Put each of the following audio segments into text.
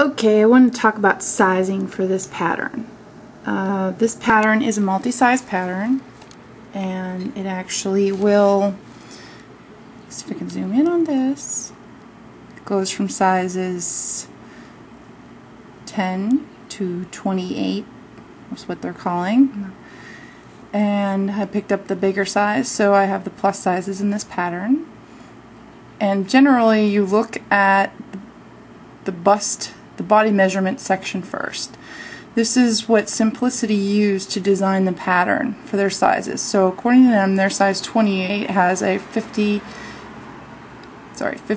Okay, I want to talk about sizing for this pattern. This pattern is a multi-size pattern, and it actually will, see if I can zoom in on this, it goes from sizes 10 to 28, that's what they're calling. And I picked up the bigger size, so I have the plus sizes in this pattern. And generally you look at the bust, the body measurement section first. This is what Simplicity used to design the pattern for their sizes. So according to them, their size 28 has a 50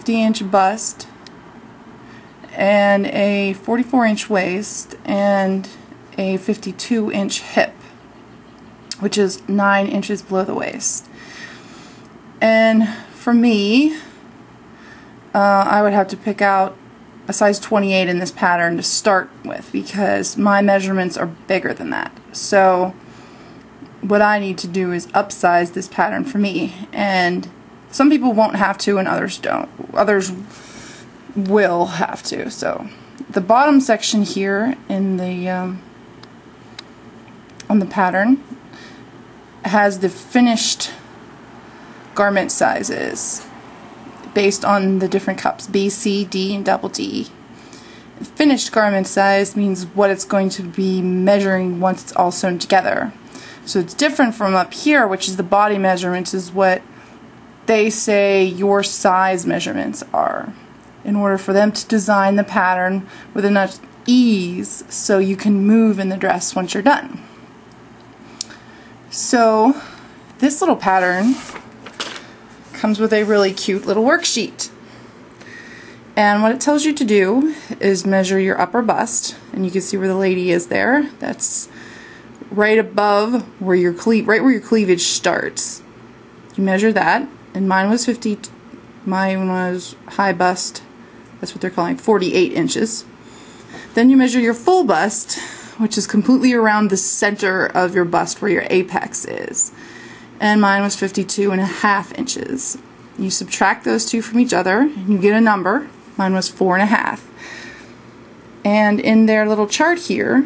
inch bust and a 44 inch waist and a 52 inch hip, which is 9 inches below the waist. And for me, I would have to pick out a size 28 in this pattern to start with because my measurements are bigger than that. So what I need to do is upsize this pattern for me, and some people won't have to and others don't. Others will have to. So the bottom section here in the on the pattern has the finished garment sizes based on the different cups, B, C, D, and double D. Finished garment size means what it's going to be measuring once it's all sewn together. So it's different from up here, which is the body measurements, is what they say your size measurements are, in order for them to design the pattern with enough ease so you can move in the dress once you're done. So this little pattern comes with a really cute little worksheet, and what it tells you to do is measure your upper bust, and you can see where the lady is there. That's right above where your cleavage starts. You measure that, and mine was high bust, that's what they're calling 48 inches. Then you measure your full bust, which is completely around the center of your bust where your apex is. And mine was 52.5 inches. You subtract those two from each other and you get a number. Mine was 4.5. And in their little chart here,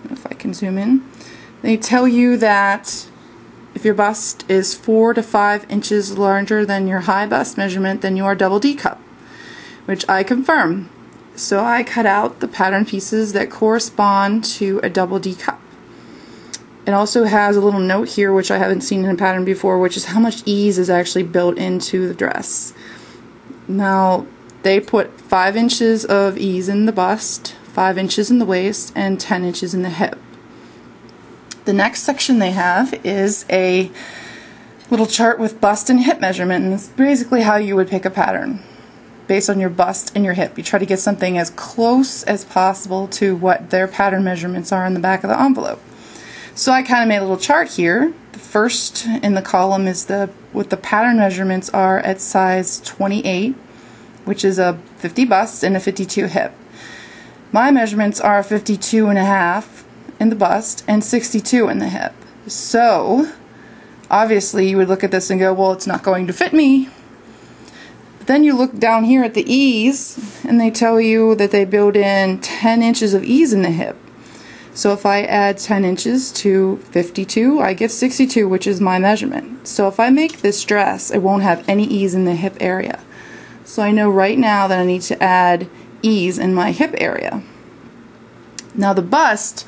if I can zoom in, they tell you that if your bust is 4 to 5 inches larger than your high bust measurement, then you are double D cup, which I confirm. So I cut out the pattern pieces that correspond to a double D cup. It also has a little note here, which I haven't seen in a pattern before, which is how much ease is actually built into the dress. Now, they put 5 inches of ease in the bust, 5 inches in the waist, and 10 inches in the hip. The next section they have is a little chart with bust and hip measurement, and it's basically how you would pick a pattern based on your bust and your hip. You try to get something as close as possible to what their pattern measurements are in the back of the envelope. So I kind of made a little chart here. The first in the column is what the pattern measurements are at size 28, which is a 50 bust and a 52 hip. My measurements are 52.5 in the bust and 62 in the hip. So obviously you would look at this and go, well, it's not going to fit me. But then you look down here at the ease and they tell you that they build in 10 inches of ease in the hip. So if I add 10 inches to 52, I get 62, which is my measurement. So if I make this dress, it won't have any ease in the hip area. So I know right now that I need to add ease in my hip area. Now the bust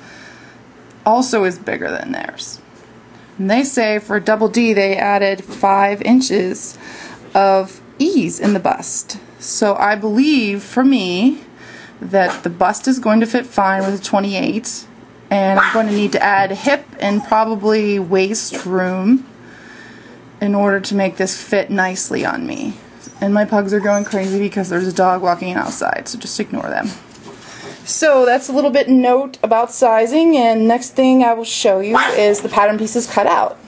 also is bigger than theirs. And they say for double D they added 5 inches of ease in the bust. So I believe, for me, that the bust is going to fit fine with a 28. And I'm going to need to add hip and probably waist room in order to make this fit nicely on me. And my pugs are going crazy because there's a dog walking outside, so just ignore them. So that's a little bit note about sizing, and next thing I will show you is the pattern pieces cut out.